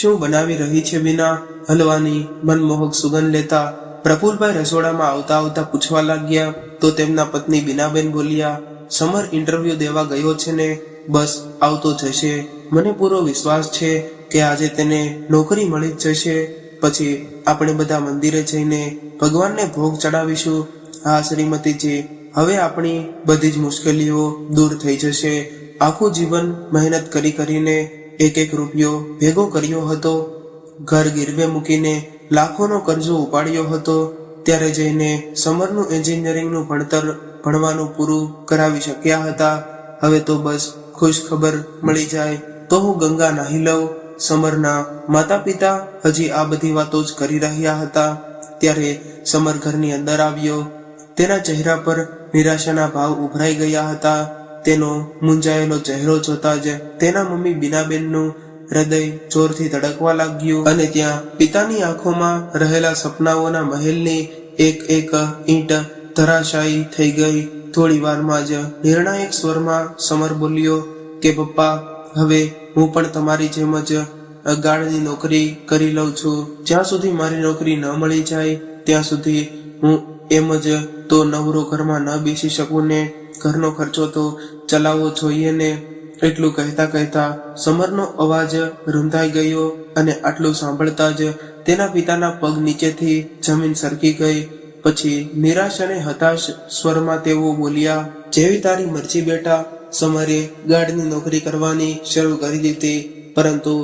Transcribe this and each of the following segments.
શું બનાવી રહી છે બીના? હલવાની મનમોહક સુગંધ લેતા પ્રફુલભાઈ રસોડામાં આવતા આવતા પૂછવા લાગ્યા તો તેમના પત્ની બીનાબેન બોલ્યા, સમર ઇન્ટરવ્યુ દેવા ગયો છે ને, બસ આવતો જશે. મને પૂરો વિશ્વાસ છે કે આજે તેને નોકરી મળી જ જશે. પછી આપણે બધા મંદિરે જઈને ભગવાનને ભોગ ચડાવીશું. હા શ્રીમતીજી, હવે આપણી બધી જ મુશ્કેલીઓ દૂર થઈ જશે. આખું જીવન મહેનત કરીને એક એક રૂપિયો ભેગો કર્યો હતો. ઘર ગીરવે મૂકીને લાખોનો કરજો ઉપાડ્યો હતો. ત્યારે જઈને સમરનું એન્જિનિયરિંગનું ભણતર ભણવાનું પૂરું કરાવી શક્યા હતા. હવે તો બસ ખુશ ખબર મળી જાય તો હું ગંગા નાહી લઉં. સમરના માતા પિતા હજી આ બધી વાતો જ કરી રહ્યા હતા. ત્યારે સમર ઘરની અંદર આવ્યો. તેના ચહેરા પર નિરાશાના ભાવ ઉભરાઈ ગયા હતા. તેનો મૂંઝાયેલો ચહેરો જોતા જ તેના મમ્મી બીનાબેનનું હૃદય જોરથી ધડકવા લાગ્યું અને ત્યાં પિતાની આંખોમાં રહેલા સપનાઓના મહેલની એક એક ઈંટ ધરાશાયી થઈ ગઈ. થોડી વારમાં જ નિર્ણાયક સ્વરમાં સમર બોલ્યો કે પપ્પા, હવે હું પણ તમારી જેમ જ ગાર્ડની નોકરી કરી લઉં છું. જ્યાં સુધી મારી નોકરી ન મળી જાય ત્યાં સુધી હું એમ જ તો નવરો ઘરમાં ન બેસી શકું ને, ઘરનો ખર્ચો તો ચલાવવો જોઈએ ને. એટલું કહેતા સમરનો અવાજ રૂંધાઈ ગયો અને આટલું સાંભળતા જ તેના પિતાના પગ નીચેથી જમીન સરકી ગઈ. પછી નિરાશ અને હતાશ સ્વરમાં તેઓ બોલ્યા, જેવી તારી મરજી બેટા. સમરે ગાર્ડની નોકરી કરવાની શરૂ કરી દીધી, પરંતુ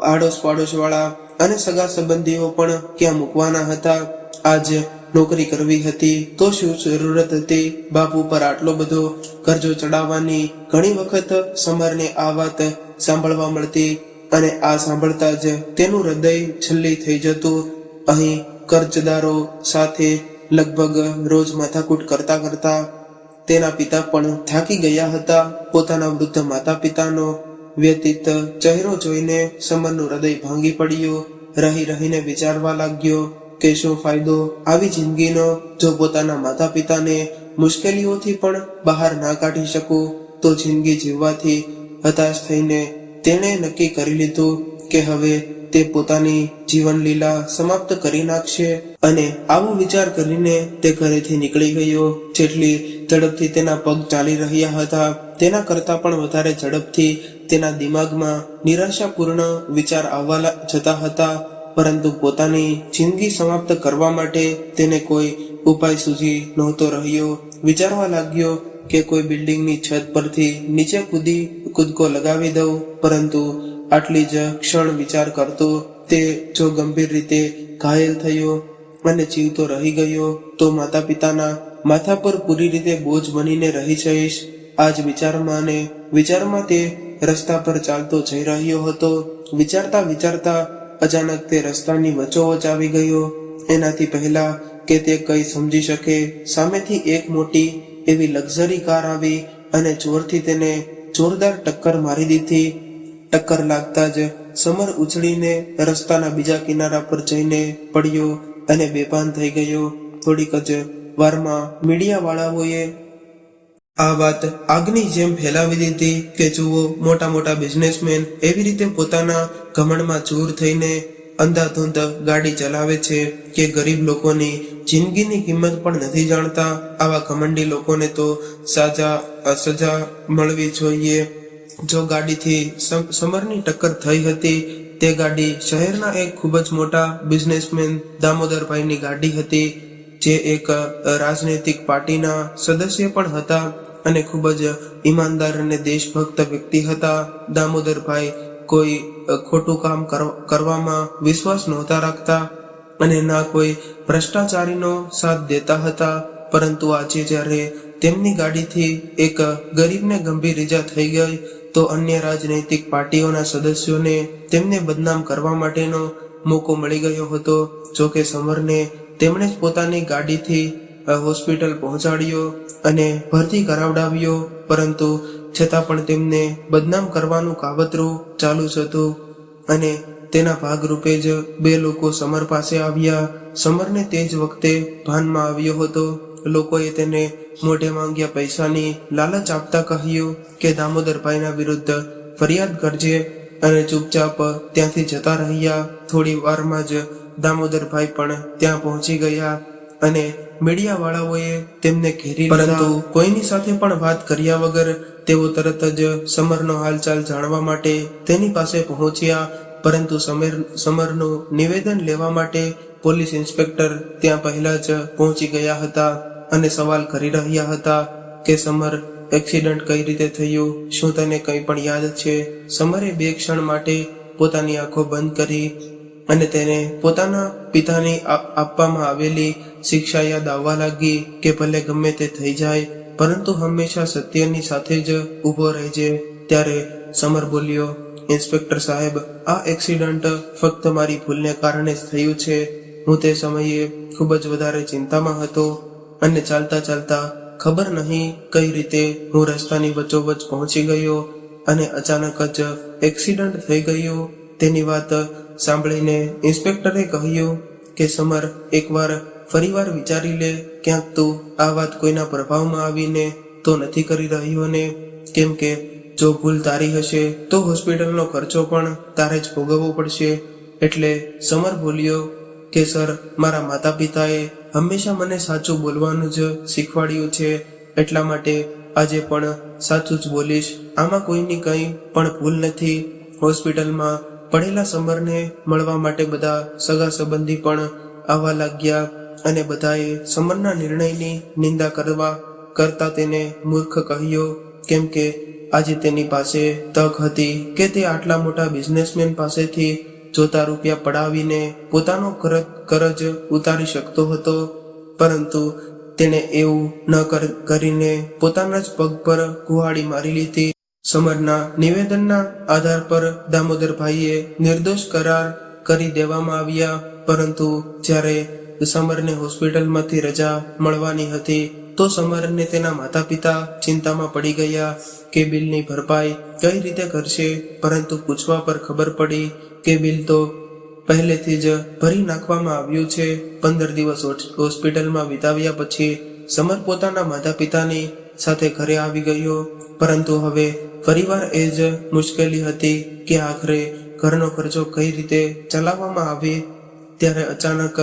આડોશ પાડોશ વાળા અને સગા સંબંધીઓ પણ ક્યાં મૂકવાના હતા. આજ નોકરી કરવી હતી તો શું જરૂરત હતી બાપુ પર આટલો બધો કરજો ચડાવવાની? ઘણી વખત સમરને આ વાત સાંભળવા મળતી અને આ સાંભળતા જ તેનું હૃદય છલ્લી થઈ જતું. અહીં કર્જદારો સાથે લગભગ રોજ માથાકૂટ કરતા તેના પિતા પણ થાકી ગયા હતા. પોતાના વૃદ્ધ માતા પિતાનો વ્યતીત ચહેરો જોઈને સમરનું હૃદય ભાંગી પડ્યું. રહીને વિચારવા લાગ્યો કે શું ફાયદો આવી જિંદગીનો જો પોતાના માતા પિતાને મુશ્કેલીઓથી પણ બહાર ના કાઢી શકું તો જિંદગી જીવવાથી હતાશ થઈને તેણે નક્કી કરી લીધું કે હવે તે પોતાની જીવન લીલા સમાપ્ત કરી નાખશે. અને આવો વિચાર કરીને તે ઘરેથી નીકળી ગયો. જેટલી ઝડપથી તેના પગ ચાલી રહ્યા હતા તેના કરતા પણ વધારે ઝડપથી તેના દિમાગમાં નિરાશાપૂર્ણ વિચાર આવવા જતા હતા. પરંતુ પોતાની જિંદગી સમાપ્ત કરવા માટે તેને કોઈ ઉપાય સૂઝી નહોતો રહ્યો. વિચારવા લાગ્યો કે કોઈ બિલ્ડિંગની છત પરથી નીચે કૂદકો લગાવી દઉં. પરંતુ આટલી જ ક્ષણ વિચાર કરતો તે જો ગંભીર રીતે ઘાયલ થયો અને જીવતો રહી ગયો તો માતા પિતાના માથા પર પૂરી રીતે બોજ બનીને રહી જઈશ. આ જ વિચારમાં તે રસ્તા પર ચાલતો જઈ રહ્યો હતો. વિચારતા અચાનક તે રસ્તાની વચ્ચોવચ આવી ગયો. એનાથી પહેલા કે તે કંઈ સમજી શકે સામેથી એક મોટી એવી લક્ઝરી કાર આવી અને જોરથી તેને જોરદાર ટક્કર મારી દીધી. ટક્કર લાગતા જ સમર ઉછળીને રસ્તાના બીજા કિનારા પર જઈને પડ્યો અને બેભાન થઈ ગયો. થોડીક જ વારમાં મીડિયા વાળાઓએ આ વાત આગની જેમ ફેલાવી દીધી કે જુઓ, મોટા બિઝનેસમેન એવી રીતે પોતાના ઘમંડમાં ચૂર થઈને અંધાધૂંધ ગાડી ચલાવે છે કે ગરીબ લોકોની જિંદગીની કિંમત પણ નથી જાણતા. આવા ઘમંડી લોકોને તો સજા મળવી જોઈએ. જો ગાડીથી સમરની ટક્કર થઈ હતી તે ગાડી શહેરના એક ખૂબ જ મોટા બિઝનેસમેન દામોદરભાઈની ગાડી હતી, જે એક રાજનૈતિક પાર્ટીના સદસ્ય પણ હતા અને ખૂબ જ ઈમાનદાર અને દેશભક્ત વ્યક્તિ હતા. દામોદરભાઈ કોઈ ખોટું કામ કરવામાં વિશ્વાસ નહોતા રાખતા અને ના કોઈ ભ્રષ્ટાચારીનો સાથ દેતા હતા. પરંતુ આજે જ્યારે તેમની ગાડીથી એક ગરીબને ગંભીર ઈજા થઈ ગઈ તો અન્ય રાજનૈતિક પાર્ટીઓના સદસ્યોને તેમને બદનામ કરવા માટેનો મોકો મળી ગયો હતો. જોકે સમરને તેમણે જ પોતાની ગાડીથી હોસ્પિટલ પહોંચાડ્યો અને ભરતી કરાવડાવ્યો, પરંતુ છતાં પણ તેમને બદનામ કરવાનું કાવતરું ચાલુ જ હતું. અને તેના ભાગરૂપે જ બે લોકો સમર પાસે આવ્યા. સમરને તે જ વખતે ભાનમાં આવ્યો હતો. લોકોએ તેને મોઢે માંગ્યા પૈસાની લાલચ આપતા કહ્યું કે દામોદરભાઈના વિરુદ્ધ ફરિયાદ કરજે અને ચૂપચાપ ત્યાંથી જતા રહ્યા. થોડી વારમાં જ દામોદરભાઈ પણ ત્યાં પહોંચી ગયા અને મીડિયા વાળાઓએ તેમને ઘેરી લીધા. પરંતુ કોઈની સાથે પણ વાત કર્યા વગર તેઓ તરત જ સમરનો હાલચાલ જાણવા માટે તેની પાસે પહોંચ્યા. પરંતુ સમરનું નિવેદન લેવા માટે પોલીસ ઇન્સ્પેક્ટર ત્યાં પહેલા જ પહોંચી ગયા હતા અને સવાલ કરી રહ્યા હતા કે સમર, એક્સિડન્ટ કઈ રીતે થયું? શું તને કંઈ પણ યાદ છે? સમરે 2 ક્ષણ માટે પોતાની આંખો બંધ કરી અને તેને પોતાના પિતાની આપવામાં આવેલી શિક્ષા યાદ આવવા લાગી કે ભલે ગમે તે થઈ જાય, પરંતુ હંમેશા સત્યની સાથે જ ઊભો રહેજે. ત્યારે સમર બોલ્યો, ઇન્સ્પેક્ટર સાહેબ, આ એક્સિડન્ટ ફક્ત મારી ભૂલને કારણે જ થયું છે. હું તે સમયે ખૂબ જ વધારે ચિંતામાં હતો અને ચાલતા ચાલતા ખબર નહીં કઈ રીતે હું રસ્તાની વચ્ચોવચ્ચ પહોંચી ગયો અને અચાનક જ એક્સિડન્ટ થઈ ગયો. તેની વાત સાંભળીને ઇન્સ્પેક્ટરે કહ્યું કે સમર, એકવાર ફરીવાર વિચારી લે, ક્યાંક તું આ વાત કોઈના પ્રભાવમાં આવીને તો નથી કરી રહ્યો ને? કેમ કે જો ભૂલ તારી હશે તો હોસ્પિટલનો ખર્ચો પણ તારે જ ભોગવવો પડશે. એટલે સમર બોલ્યો કે સર, મારા માતા પિતાએ હંમેશા મને સાચું બોલવાનું જ શીખવાડ્યું છે, એટલા માટે આજે પણ સાચું જ બોલીશ. આમાં કોઈની કંઈ પણ ભૂલ નથી. હોસ્પિટલમાં પડેલા સમરને મળવા માટે બધા સગા સંબંધી પણ આવવા લાગ્યા અને બધાએ સમરના નિર્ણયની નિંદા કરતા તેને મૂર્ખ કહ્યો, કેમ કે આજે તેની પાસે તક હતી કે તે આટલા મોટા બિઝનેસમેન પાસેથી જોતા રૂપિયા પડાવીને પોતાનો કરજ ઉતારી શકતો હતો, પરંતુ તેણે એવું ન કરીને પોતાના જ પગ પર કુહાડી મારી લીધી. સમરના નિવેદનના આધાર પર દામોદરભાઈએ નિર્દોષ કરાર કરી દેવામાં આવ્યા. પરંતુ જ્યારે સમરને હોસ્પિટલમાંથી રજા મળવાની હતી તો સમરને તેના માતા પિતા ચિંતામાં પડી ગયા કે બિલની ભરપાઈ કઈ રીતે કરશે. પરંતુ પૂછવા પર ખબર પડી કે બિલ તો પહેલેથી જ ભરી નાખવામાં આવ્યું છે. 15 દિવસ હોસ્પિટલમાં વિતાવ્યા પછી સમર પોતાના માતા પિતાની સાથે ઘરે આવી ગયો. પરંતુ હવે ફરીવાર એ જ મુશ્કેલી હતી કે આખરે ઘરનો ખર્ચો કઈ રીતે ચલાવવામાં આવે. ત્યારે અચાનક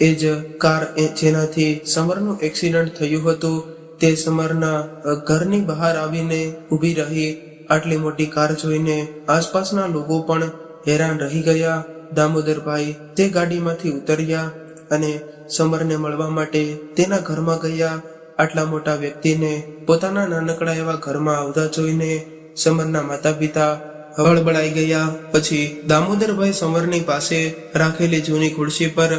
એ જ કાર જેનાથી સમરનું એક્સિડન્ટ થયું હતું તે સમરના ઘરની બહાર આવીને ઊભી રહી. આટલી મોટી કાર જોઈને આસપાસના લોકો પણ હેરાન રહી ગયા. દામોદરભાઈ તે ગાડીમાંથી ઉતર્યા અને સમરને મળવા માટે તેના ઘરમાં ગયા. આટલા મોટા વ્યક્તિને પોતાના નાનકડા એવા ઘરમાં આવતા જોઈને સમરના માતા પિતા હળબળાઈ ગયા. પછી દામોદરભાઈ સમરની પાસે રાખેલી જૂની ખુરશી પર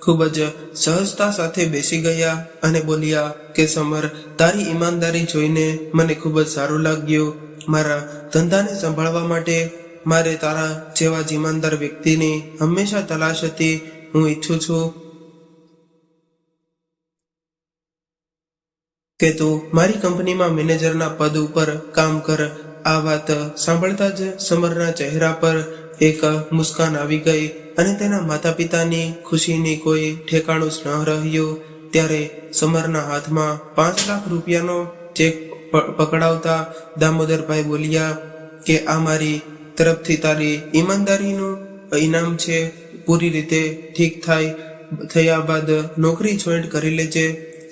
ખૂબ જ સહજતા સાથે બેસી ગયા અને બોલ્યા કે સમર, તારી ઈમાનદારી જોઈને મને ખૂબ જ સારું લાગ્યું. મારા ધંધાને સંભાળવા માટે મારે તારા જેવા જ ઈમાનદાર વ્યક્તિની હંમેશા તલાશ હતી. હું ઈચ્છું છું કે તું મારી કંપનીમાં મેનેજરના પદ ઉપર કામ કર. આ વાત સાંભળતા જ સમરના ચહેરા પર એક મુસ્કાન આવી ગઈ અને તેના માતા પિતાની ખુશીની કોઈ ઠેકાણું જ ન રહ્યું. ત્યારે સમરના હાથમાં 5 લાખ રૂપિયાનો ચેક પકડાવતા દામોદરભાઈ બોલ્યા કે આ મારી તરફથી તારી ઈમાનદારીનું ઇનામ છે. પૂરી રીતે ઠીક થયા બાદ નોકરી જોઈન્ટ કરી લેજે.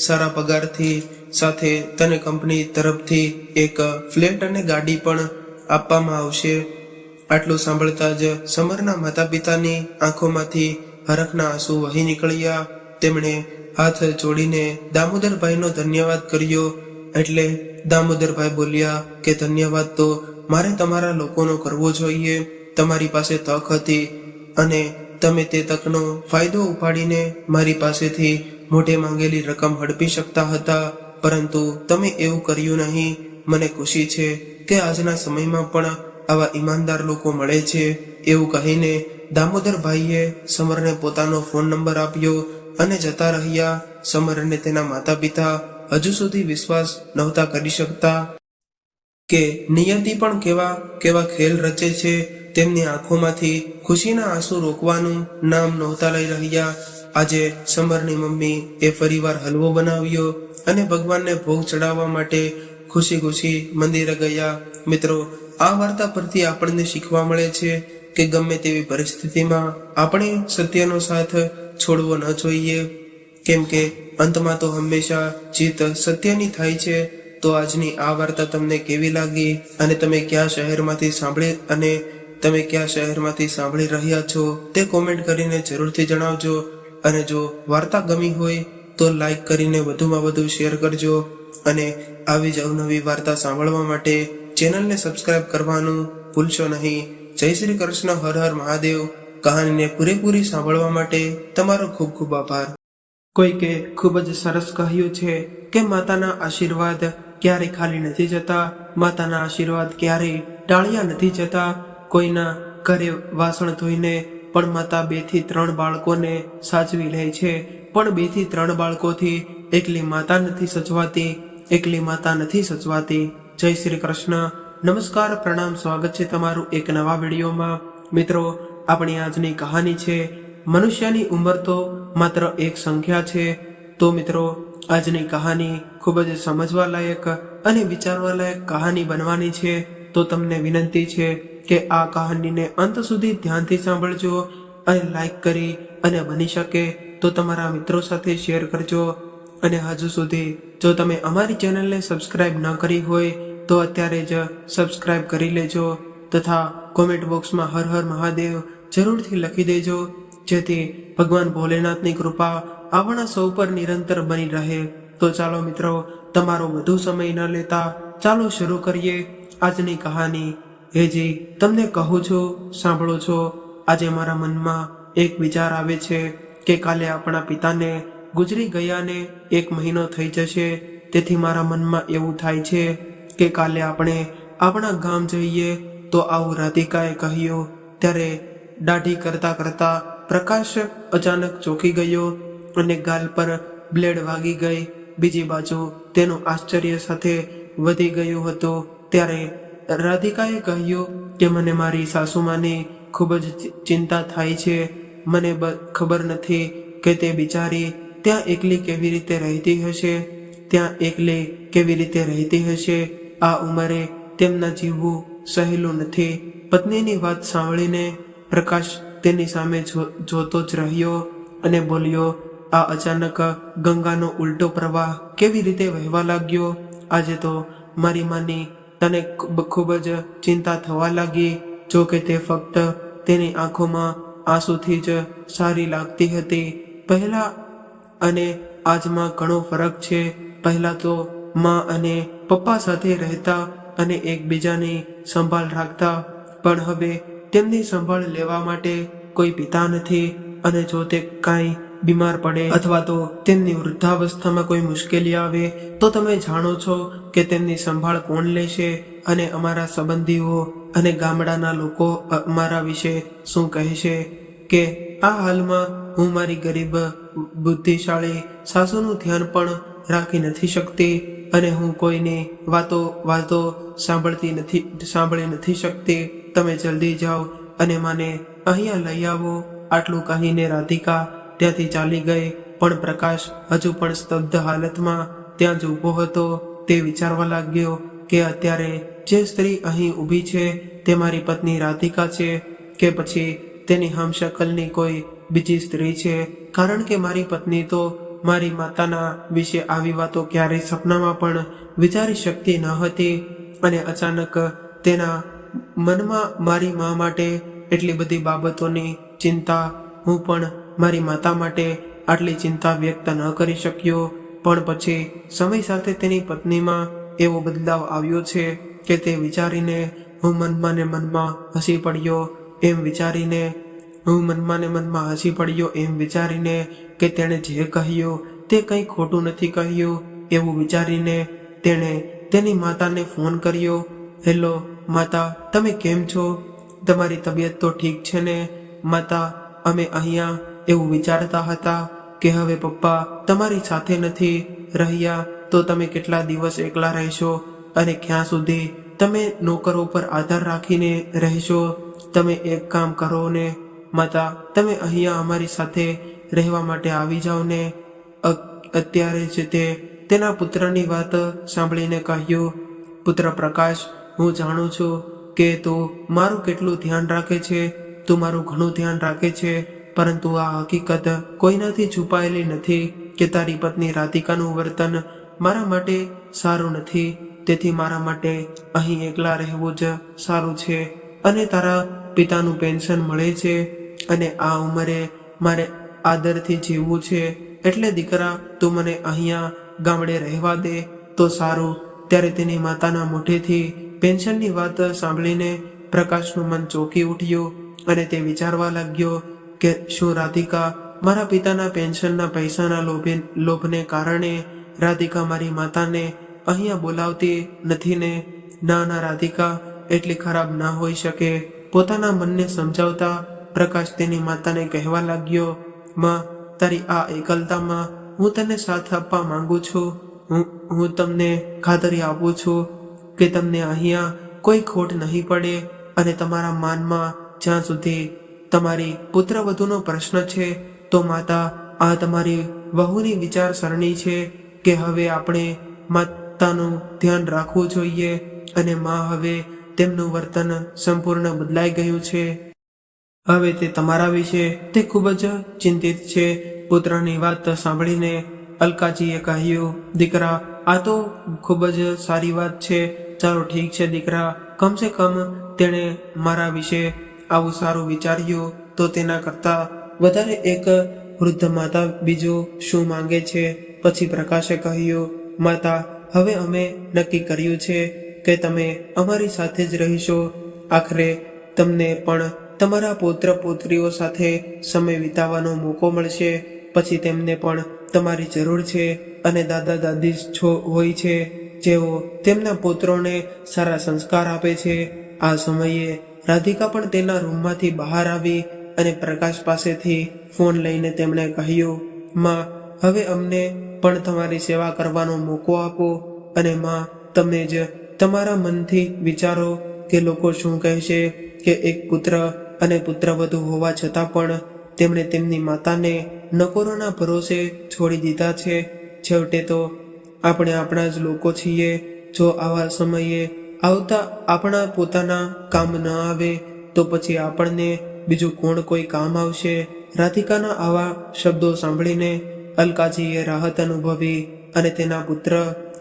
સારા પગારથી સાથે તને કંપની તરફથી એક ફ્લેટ અને ગાડી પણ આપવામાં આવશે. આટલું સાંભળતા જ સમરના માતા પિતાની આંખોમાંથી હરખના આંસુ વહી નીકળ્યા. તેમણે હાથ જોડીને દામોદરભાઈનો ધન્યવાદ કર્યો. એટલે દામોદરભાઈ બોલ્યા કે ધન્યવાદ તો મારે તમારા લોકોનો કરવો જોઈએ. તમારી પાસે તક હતી અને તમે તે તકનો ફાયદો ઉપાડીને મારી પાસેથી મોઢે માંગેલી રકમ હડપી શકતા હતા, પરંતુ તમે એવું કર્યું નહીં. મને ખુશી છે કે આજના સમયમાં પણ આવા ઈમાનદાર લોકો મળે છે. એવું કહીને દામોદરભાઈએ સમરને પોતાનો ફોન નંબર આપ્યો અને જતા રહ્યા. સમર અને તેના માતા પિતા હજુ સુધી વિશ્વાસ નહોતા કરી શકતા કે નિયતિ પણ કેવા ખેલ રચે છે. તેમની આંખોમાંથી ખુશીના આંસુ રોકવાનું નામ નહોતા લઈ રહ્યા. આજે સમરની મમ્મી એ ફરીવાર હલવો બનાવ્યો અને ભગવાનને ભોગ ચડાવવા માટે ખુશી ખુશી મંદિરે ગયા. મિત્રો, આ વાર્તા પરથી આપણને શીખવા મળે છે કે ગમે તેવી પરિસ્થિતિમાં આપણે સત્યનો સાથ છોડવો ન જોઈએ, કેમ કે અંતમાં તો હંમેશા જીત સત્યની થાય છે. તો આજની આ વાર્તા તમને કેવી લાગી અને તમે કયા શહેરમાંથી સાંભળી રહ્યા છો તે કોમેન્ટ કરીને જરૂરથી જણાવજો. અને જો વાર્તા ગમી હોય તો લાઈક કરીને વધુમાં વધુ શેર કરજો. અને આવી જ અવનવી વાર્તા સાંભળવા માટે ચેનલને સબસ્ક્રાઇબ કરવાનું ભૂલશો નહીં. જય શ્રી કૃષ્ણ. હર હર મહાદેવ. કહાનીને પૂરેપૂરી સાંભળવા માટે તમારો ખૂબ ખૂબ આભાર. કોઈકે ખૂબ જ સરસ કહ્યું છે કે માતાના આશીર્વાદ ક્યારેય ખાલી નથી જતા, માતાના આશીર્વાદ ક્યારેય ટાળ્યા નથી જતા. કોઈના ઘરે વાસણ ધોઈને પણ માતા 2 થી 3 બાળકોને સાચવી લે છે, પણ 2 થી 3 બાળકોથી એકલી માતા નથી સચવાતી. જય શ્રી કૃષ્ણ. નમસ્કાર, પ્રણામ, સ્વાગત છે તમારું એક નવા વિડીયોમાં. મિત્રો, આપણી આજની કહાની છે મનુષ્યની ઉંમર તો માત્ર એક સંખ્યા છે. તો મિત્રો, આજની કહાની ખૂબ જ સમજવા લાયક અને વિચારવા લાયક કહાની બનવાની છે. તો તમને વિનંતી છે કે આ કહાનીને અંત સુધી ધ્યાનથી સાંભળજો અને લાઈક કરી અને બની શકે તો તમારા મિત્રો સાથે શેર કરજો. અને હજુ સુધી જો તમે અમારી ચેનલને સબસ્ક્રાઇબ ન કરી હોય તો અત્યારે જ સબસ્ક્રાઇબ કરી લેજો તથા કોમેન્ટ બોક્સમાં હર હર મહાદેવ જરૂરથી લખી દેજો, જેથી ભગવાન ભોલેનાથની કૃપા આપણા સૌ પર નિરંતર બની રહે. તો ચાલો મિત્રો, તમારો વધુ સમય ન લેતા ચાલો શરૂ કરીએ આજની કહાની. હેજી, તમને કહું છું, સાંભળો છો. આજે મારા મનમાં એક વિચાર આવે છે કે કાલે આપણા પિતાને ગુજરી ગયાને 1 મહિનો થઈ જશે. તેથી મારા મનમાં એવું થાય છે કે કાલે આપણે આપણા ગામ જઈએ. તો આવું રાધિકાએ કહ્યું. ત્યારે દાઢી કરતા કરતા પ્રકાશ અચાનક ચોંકી ગયો અને ગાલ પર બ્લેડ વાગી ગઈ. બીજી બાજુ તેનું આશ્ચર્ય સાથે વધી ગયું હતું. ત્યારે રાધિકાએ કહ્યું કે મને મારી સાસુમાની ખૂબ જ ચિંતા થાય છે. મને ખબર નથી કે તે બિચારી ત્યાં એકલી કેવી રીતે રહેતી હશે. આ ઉંમરે તેમના જીવવું સહેલું નથી. પત્નીની વાત સાંભળીને પ્રકાશ તેની સામે જોતો જ રહ્યો અને બોલ્યો, આ અચાનક ગંગાનો ઉલટો પ્રવાહ કેવી રીતે વહેવા લાગ્યો? આજે તો મારી માની તને ખૂબ જ ચિંતા થવા લાગી. જો કે તે ફક્ત તેની આંખોમાં આંસુથી જ સારી લાગતી હતી. પહેલા અને આજમાં ઘણો ફરક છે. પહેલા તો માં અને પપ્પા સાથે રહેતા અને એકબીજાની સંભાળ રાખતા, પણ હવે તેમની સંભાળ લેવા માટે કોઈ પિતા નથી. અને જો તે કાંઈ બીમાર પડે અથવા તો તેમની વૃદ્ધાવસ્થામાં કોઈ મુશ્કેલી આવે તો તમે જાણો છો કે તેમની સંભાળ કોણ લેશે? અને અમારા સંબંધીઓ અને ગામડાના લોકો અમારા વિશે શું કહેશે? કે આ હાલમાં હું મારી ગરીબ બુદ્ધિશાળી સાસુનું ધ્યાન પણ રાખી નથી શકતી અને હું કોઈની વાતો સાંભળી નથી શકતી. તમે જલ્દી જાઓ અને મને અહીંયા લઈ આવો. આટલું કહીને રાધિકા ત્યાંથી ચાલી ગઈ. પણ પ્રકાશ હજુ પણ સ્તબ્ધ હાલતમાં ત્યાં જ ઊભો હતો. તે વિચારવા લાગ્યો કે અત્યારે જે સ્ત્રી અહીં ઊભી છે તે મારી પત્ની રાધિકા છે કે પછી તેની હમશકલની કોઈ બીજી સ્ત્રી છે. કારણ કે મારી પત્ની તો મારી માતાના વિશે આવી વાતો ક્યારેય સપનામાં પણ વિચારી શકતી ન હતી. અને અચાનક તેના મનમાં મારી મા માટે એટલી બધી બાબતોની ચિંતા. હું પણ મારી માતા માટે આટલી ચિંતા વ્યક્ત ન કરી શક્યો. પણ પછી સમય સાથે તેની પત્નીમાં એવો બદલાવ આવ્યો છે કે તે વિચારીને હું મનમાં ને મનમાં હસી પડ્યો. એમ વિચારીને કે તેણે જે કહ્યું તે કંઈ ખોટું નથી કહ્યું એવું વિચારીને તેણે તેની માતાને ફોન કર્યો. હેલો માતા, તમે કેમ છો? તમારી તબિયત તો ઠીક છે ને? માતા, અમે અહીંયા એવું વિચારતા હતા કે હવે પપ્પા તમારી સાથે નથી રહ્યા તો તમે કેટલા દિવસ એકલા રહેશો અને ક્યાં સુધી તમે નોકરો પર આધાર રાખીને રહેશો? તમે એક કામ કરો ને માતા, તમે અહીંયા અમારી સાથે રહેવા માટે આવી જાઓ ને. અત્યારે જ તેના પુત્રની વાત સાંભળીને કહ્યું, પુત્ર પ્રકાશ, હું જાણું છું કે કે તું મારું કેટલું ધ્યાન રાખે છે, તું મારું ઘણું ધ્યાન રાખે છે, પરંતુ આ હકીકત કોઈનાથી છુપાયેલી નથી કે તારી પત્ની રાધિકાનું વર્તન મારા માટે સારું નથી. તેથી મારા માટે અહીં એકલા રહેવું જ સારું છે. અને તારા પિતાનું પેન્શન મળે છે અને આ ઉંમરે મારે આદરથી જીવવું છે. એટલે દીકરા, તું મને અહીંયા ગામડે રહેવા દે તો સારું. ત્યારે તેની માતાના મોઢેથી પેન્શનની વાત સાંભળીને પ્રકાશનું મન ચોંકી ઉઠ્યું અને તે વિચારવા લાગ્યો કે શું રાધિકા મારા પિતાના પેન્શનના પૈસાના લોભને કારણે રાધિકા મારી માતાને અહીંયા બોલાવતી નથી ને? ના ના, રાધિકા એટલી ખરાબ ના હોઈ શકે. પોતાના મનને સમજાવતા પ્રકાશ તેની માતાને કહેવા લાગ્યો, માં, તારી આ એકલતામાં હું તને સાથ આપવા માંગુ છું. હું તમને ખાતરી આપું છું કે તમને અહીંયા કોઈ ખોટ નહીં પડે. અને તમારા માનમાં જ્યાં સુધી તમારી પુત્રવધુનો પ્રશ્ન છે તો માતા, આ તમારી વહુની વિચારસરણી છે કે હવે આપણે માતાનું ધ્યાન રાખવું જોઈએ. અને માં, હવે તેમનું વર્તન સંપૂર્ણ બદલાઈ ગયું છે. હવે તે તમારા વિશે તે ખૂબ જ ચિંતિત છે. પુત્રની વાત સાંભળીને અલકાજીએ કહ્યું, દીકરા, આ તો ખૂબ જ સારી વાત છે. ચાલો ઠીક છે દીકરા, કમસે કમ તેણે મારા વિશે આવું સારું વિચાર્યું. તો તેના કરતાં વધારે એક વૃદ્ધ માતા બીજું શું માંગે છે? પછી પ્રકાશે કહ્યું, માતા, હવે અમે નક્કી કર્યું છે કે તમે અમારી સાથે જ રહીશો. આખરે તમને પણ તમારા પૌત્ર પૌત્રીઓ સાથે સમય વિતાવવાનો મોકો મળશે. પછી તેમને પણ તમારી જરૂર છે. અને દાદા દાદી હોય છે જેઓ તેમના પુત્રોને સારા સંસ્કાર આપે છે. આ સમયે રાધિકા પણ તેના રૂમમાંથી બહાર આવી અને પ્રકાશ પાસેથી ફોન લઈને તેમણે કહ્યું, માં, હવે અમને પણ તમારી સેવા કરવાનો મોકો આપો. અને માં, તમે જ તમારા મનથી વિચારો કે લોકો શું કહેશે કે એક પુત્ર અને પુત્રવધુ હોવા છતાં પણ તેમણે તેમની માતાને નકોરોના ભરોસે છોડી દીધા છે. છેવટે તો આપણે આપણા જ લોકો છીએ. જો આવા સમયે આવતા આપણા પોતાના કામ ન આવે તો પછી આપણને બીજું કોણ કોઈ કામ આવશે? રાધિકાના આવા શબ્દો સાંભળીને અલકાજીએ રાહત અનુભવી અને તેના પુત્ર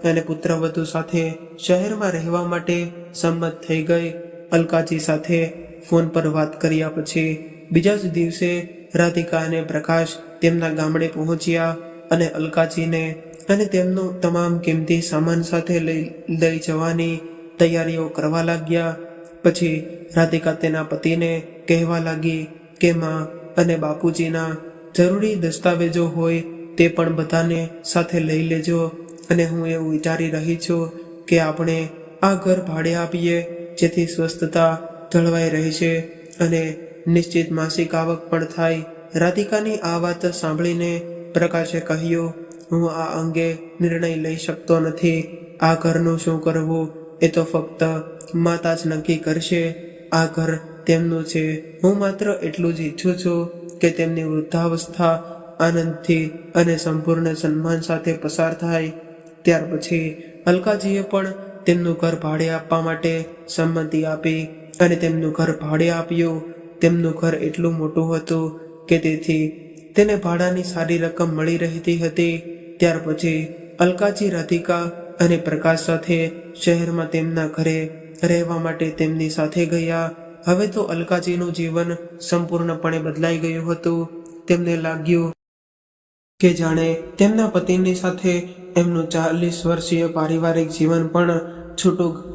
અને પુત્રવધુ સાથે શહેરમાં રહેવા માટે સંમત થઈ ગઈ. અલકાજી સાથે ફોન પર વાત કર્યા પછી બીજા જ દિવસે રાધિકા અને પ્રકાશ તેમના ગામડે પહોંચ્યા અને અલકાજીને અને તેમનો તમામ કિંમતી સામાન સાથે લઈ જવાની તૈયારીઓ કરવા લાગ્યા. પછી રાધિકા તેના પતિને કહેવા લાગી કે માં અને બાપુજીના જરૂરી દસ્તાવેજો હોય તે પણ બધાને સાથે લઈ લેજો. અને હું એવું વિચારી રહી છું કે આપણે આ ઘર ભાડે આપીએ, જેથી સ્વસ્થતા જળવાઈ રહેશે અને નિશ્ચિત માસિક આવક પણ થાય. રાધિકાની આ વાત સાંભળીને પ્રકાશે કહ્યું, હું આ અંગે નિર્ણય લઈ શકતો નથી. આ ઘરનું શું કરવું એ તો ફક્ત માતા જ નક્કી કરશે. આ ઘર તેમનું છે. હું માત્ર એટલું જ ઈચ્છું છું કે તેમની વૃદ્ધાવસ્થા આનંદથી અને સંપૂર્ણ સન્માન સાથે પસાર થાય. ત્યાર પછી અલકાજીએ પણ તેમનું ઘર ભાડે આપવા માટે સંમતિ આપી અને તેમનું ઘર ભાડે આપ્યું. તેમનું ઘર એટલું મોટું હતું કે તેથી તેને ભાડાની સારી રકમ મળી રહેતી હતી. ત્યાર પછી અલકાજી રાધિકા અને પ્રકાશ સાથે શહેરમાં તેમના ઘરે રહેવા માટે તેમની સાથે ગયા. હવે તો અલકાજીનું જીવન સંપૂર્ણપણે બદલાઈ ગયું હતું. તેમને લાગ્યું કે જાણે તેમના પતિની સાથે એમનું 40 વર્ષીય પારિવારિક જીવન પણ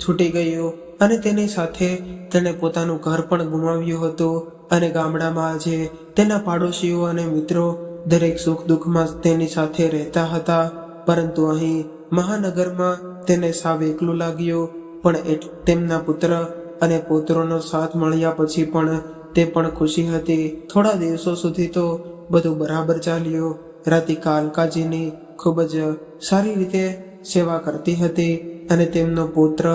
છૂટી ગયું અને તેની સાથે તેણે પોતાનું ઘર પણ ગુમાવ્યું હતું. અને ગામડામાં આજે તેના પાડોશીઓ અને મિત્રો દરેક સુખ દુઃખમાં તેની સાથે રહેતા હતા. પરંતુ અહીં મહાનગરમાં તેને સાવ એકલું લાગ્યું. પણ તેમના પુત્ર અને પૌત્રોનો સાથ મળ્યા પછી પણ તે પણ ખુશી હતી. થોડા દિવસો સુધી તો બધું બરાબર ચાલ્યું. રાધિકા અલકાજીની ખૂબ જ સારી રીતે સેવા કરતી હતી અને તેમનો પુત્ર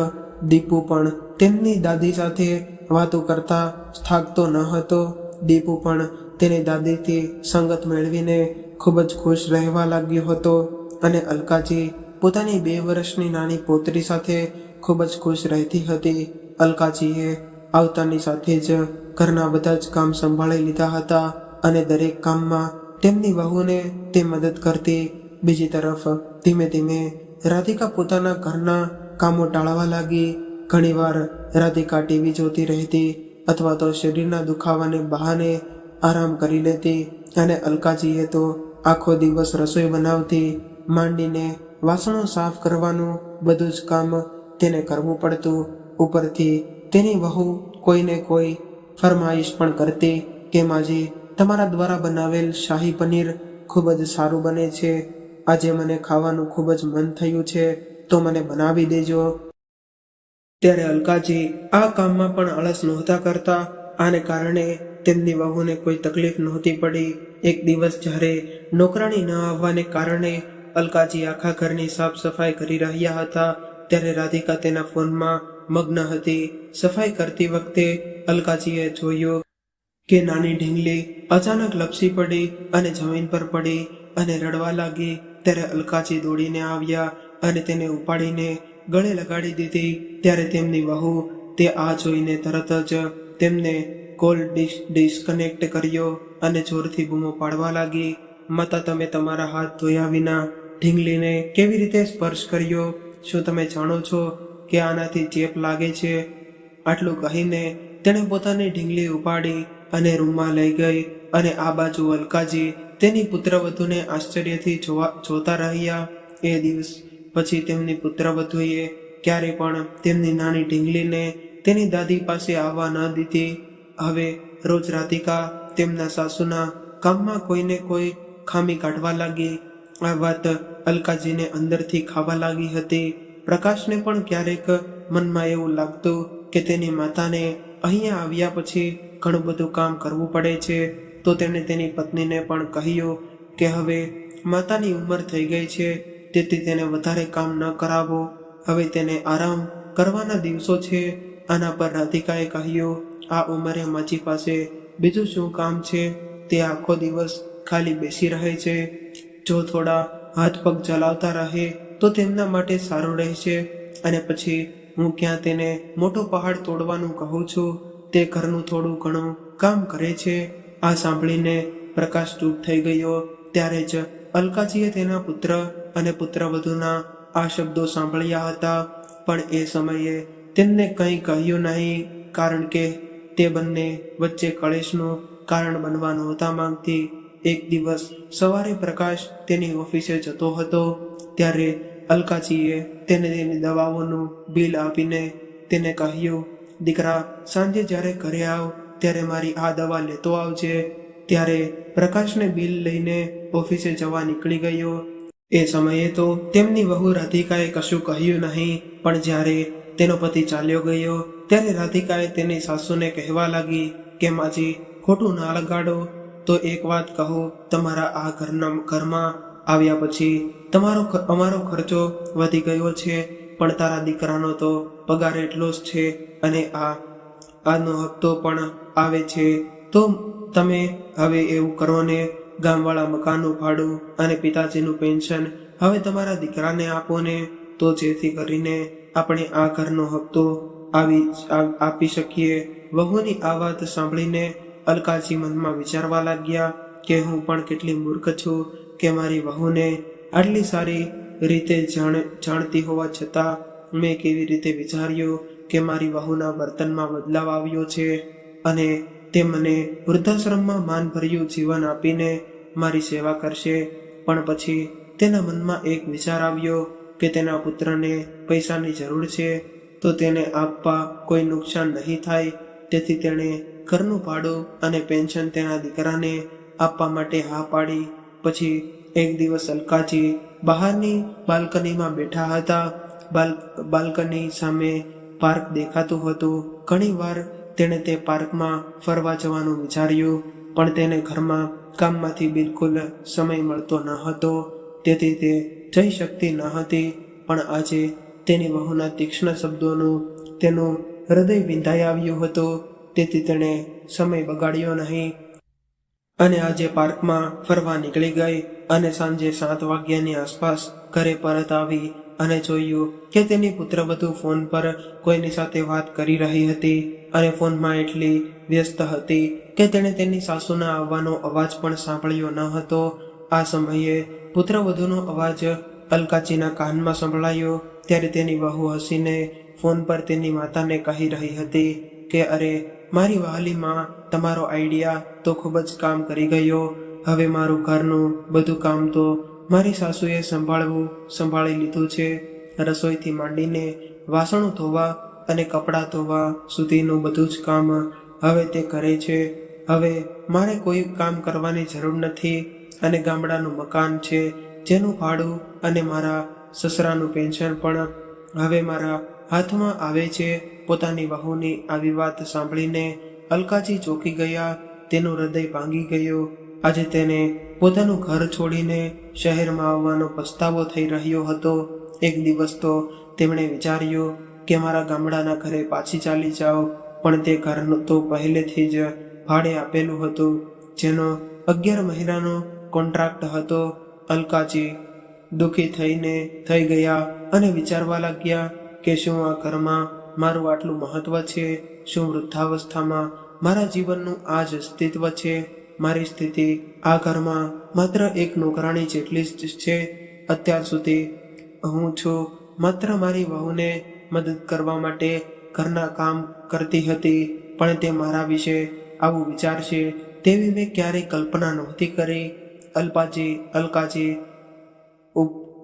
દીપુ પણ તેમની દાદી સાથે વાતો કરતા થાકતો ન હતો. દીપુ પણ તેની દાદીથી સંગત મેળવીને ખૂબ જ ખુશ રહેવા લાગ્યો હતો અને અલકાજી પોતાની 2 વર્ષની નાની પૌત્રી સાથે ખૂબ જ ખુશ રહેતી હતી. અલકાજીએ આવતાની સાથે જ ઘરના બધા જ કામ સંભાળી લીધા હતા અને દરેક કામમાં તેમની વહુને તે મદદ કરતી. બીજી તરફ ધીમે ધીમે રાધિકા પોતાના ઘરના કામો ટાળવા લાગી. ઘણીવાર રાધિકા ટીવી જોતી રહેતી અથવા તો શરીરના દુખાવાને બહાને આરામ કરી લેતી અને અલકાજીએ તો આખો દિવસ રસોઈ બનાવતી માંડીને વાસણો સાફ કરવાનું બધું જ કામ તેને કરવું પડતું. ઉપરથી તેની વહુ કોઈને કોઈ ફરમાઈશ પણ કરતી કે માજી, તમારા દ્વારા બનાવેલ શાહી પનીર ખૂબ જ સારું બને છે. આજે મને ખાવાનું ખૂબ જ મન થયું છે, તો મને બનાવી દેજો. ત્યારે અલકાજી આ કામમાં પણ આળસ નહોતા કરતા. આને કારણે તેમની વહુને કોઈ તકલીફ નહોતી પડી. એક દિવસ જ્યારે નોકરાણી ન આવવાને કારણે અલકાજી આખા ઘરની સાફ સફાઈ કરી રહ્યા હતા ત્યારે રાધિકા તેના ફોનમાં મગ્ન હતી. સફાઈ કરતી વખતે અલકાજીએ જોયું કે નાની ઢીંગલી અચાનક લપસી પડી અને જમીન પર પડી અને રડવા લાગી. ત્યારે અલકાજી દોડીને આવ્યા અને તેને ઉપાડીને ગળે લગાડી દીધી. ત્યારે તેમની વહુ તે આ જોઈને તરત જ તેમને કોલ ડિસ્કનેક્ટ કર્યો અને જોરથી બૂમો પાડવા લાગી, માતા, તમે તમારા હાથ ધોયા વિના ઢીંગલીને કેવી રીતે સ્પર્શ કર્યો? શું તમે જાણો છો કે આનાથી ચેપ લાગે છે? આટલું કહીને તેણે પોતાની ઢીંગલી ઉપાડી અને રૂમમાં લઈ ગઈ અને આ બાજુ અલકાજી તેની પુત્રવધૂને આશ્ચર્યથી જોતા રહ્યા. એ દિવસ પછી તેમની પુત્રવધૂએ ક્યારે પણ તેમની નાની ઢીંગલીને તેની દાદી પાસે આવવા ન દીધી. હવે રોજ રાધિકા તેમના સાસુના કામમાં કોઈને કોઈ ખામી કાઢવા લાગી. આ વાત અલકાજીને અંદરથી ખાવા લાગી હતી. પ્રકાશને પણ ક્યારેક મનમાં એવું લાગતું કે તેની માતાને અહીંયા આવ્યા પછી ઘણું બધું કામ કરવું પડે છે. તો તેણે તેની પત્નીને પણ કહ્યું કે હવે માતાની ઉંમર થઈ ગઈ છે, તેથી તેને વધારે કામ ન કરાવો. હવે તેને આરામ કરવાના દિવસો છે. આના પર રાધિકાએ કહ્યું, આ ઉંમરે માજી પાસે બીજું શું કામ છે? તે આખો દિવસ ખાલી બેસી રહે છે. જો થોડા હાથ પગ ચલાવતા રહે તો તેમના માટે સારું રહેશે. અને પછી હું ક્યાં તેને મોટો પહાડ તોડવાનું કહું છું, તે ઘરનું થોડું ઘણું કામ કરે છે. આ સાંભળીને પ્રકાશ ચૂપ થઈ ગયો. ત્યારે જ અલકાજીએ તેના પુત્ર અને પુત્રવધૂના આ શબ્દો સાંભળ્યા હતા, પણ એ સમયે તેમને કંઈ કહ્યું નહીં, કારણ કે તે બંને વચ્ચે કળેશનું કારણ બનવા નહોતા માંગતી. એક દિવસ સવારે પ્રકાશ તેની ઓફિસે જતો હતો ત્યારે અલકાજીએ તેને તેની દવાઓનું બિલ આપીને તેને કહ્યું, દીકરા, સાંજે જ્યારે ઘરે આવ ત્યારે મારી આ દવા લેતો આવજે. ત્યારે પ્રકાશને બિલ લઈને ઓફિસે જવા નીકળી ગયો. એ સમયે તો તેમની વહુ રાધિકાએ કશું કહ્યું નહીં, પણ જ્યારે તેનો પતિ ચાલ્યો ગયો ત્યારે રાધિકાએ તેની સાસુને કહેવા લાગી કે માજી, ખોટું ના લગાડો. તો એક વાત કહું, તમારા આ ઘરમાં આવ્યા પછી અમારો ખર્ચો વધી ગયો છે, પણ તારા દીકરાનો તો પગાર એટલો જ છે અને આનો હપ્તો પણ આવે છે. તો તમે હવે એવું કરો ને, ગામવાળા મકાનનું ભાડું અને પિતાજીનું પેન્શન હવે તમારા દીકરાને આપો ને, તો જેથી કરીને આપણે આ ઘરનો હપ્તો આપી શકીએ. વહુની આ વાત સાંભળીને અલકાજી મનમાં વિચારવા લાગ્યા કે હું પણ કેટલી મૂર્ખ છું કે મારી વહુને આટલી સારી રીતે જાણતી હોવા છતાં મેં કેવી રીતે વિચાર્યું કે મારી વહુના વર્તનમાં બદલાવ આવ્યો છે અને તે મને વૃદ્ધાશ્રમમાં માનભર્યું જીવન આપીને મારી સેવા કરશે. પણ પછી તેના મનમાં એક વિચાર આવ્યો કે તેના પુત્રને પૈસાની જરૂર છે, તો તેને આપવા કોઈ નુકસાન નહીં થાય. તેથી તેણે ઘરનું ભાડું અને પેન્શન તેના દીકરાને આપવા માટે હા પાડી. પછી એક દિવસ અલકાજી બહારની બાલ્કનીમાં બેઠા હતા. બાલ્કની સામે પાર્ક દેખાતું હતું. ઘણીવાર તેણે તે પાર્કમાં ફરવા જવાનું વિચાર્યું, પણ તેને ઘરમાં કામમાંથી બિલકુલ સમય મળતો ન હતો, તેથી તે જઈ શકતી ન હતી. પણ આજે તેની વહુના તીક્ષ્ણ શબ્દોનું તેનું હૃદય વિંધાઈ આવ્યું હતું, તેથી તેણે સમય બગાડ્યો નહીં અને આજે પાર્કમાં ફરવા નીકળી ગઈ અને સાંજે 7 વાગ્યાની આસપાસ ઘરે પરત આવી અને જોયું કે તેની પુત્રવધુ ફોન પર કોઈની સાથે વાત કરી રહી હતી અને ફોનમાં એટલી વ્યસ્ત હતી કે તેણે તેની સાસુના આવવાનો અવાજ પણ સાંભળ્યો ન હતો. આ સમયે પુત્રવધુનો અવાજ અલકાચીના કાનમાં સંભળાયો ત્યારે તેની વહુ હસીને ફોન પર તેની માતાને કહી રહી હતી કે અરે મારી વહાલી માં, તમારો આઈડિયા તો ખૂબ જ કામ કરી ગયો. હવે મારું ઘરનું બધું કામ તો મારી સાસુએ સંભાળી લીધું છે. રસોઈથી માંડીને વાસણો ધોવા અને કપડાં ધોવા સુધીનું બધું જ કામ હવે તે કરે છે. હવે મારે કોઈ કામ કરવાની જરૂર નથી અને ગામડાનું મકાન છે જેનું ભાડું અને મારા સસરાનું પેન્શન પણ હવે મારા હાથમાં આવે છે. પોતાની વહુની આવી વાત સાંભળીને અલકાજી ચોંકી ગયા. તેનું હૃદય ભાંગી ગયું. આજે તેને પોતાનું ઘર છોડીને શહેરમાં આવવાનો પસ્તાવો થઈ રહ્યો હતો. એક દિવસ તો તેમણે વિચાર્યું કે મારા ગામડાના ઘરે પાછી ચાલી જાઓ, પણ તે ઘર તો પહેલેથી જ ભાડે આપેલું હતું જેનો 11 મહિનાનો કોન્ટ્રાક્ટ હતો. અલકાજી દુઃખી થઈ ગયા અને વિચારવા લાગ્યા કે શું આ ઘરમાં મારું આટલું મહત્વ છે? શું વૃદ્ધાવસ્થામાં મારા જીવનનું આ જ અસ્તિત્વ છે? મારી સ્થિતિ આ ઘરમાં માત્ર એક નોકરાણી જેટલી જ છે. અત્યાર સુધી હું છું માત્ર મારી વહુને મદદ કરવા માટે ઘરના કામ કરતી હતી, પણ તે મારા વિશે આવું વિચારશે તેવી મેં ક્યારેય કલ્પના નહોતી કરી. અલકાજી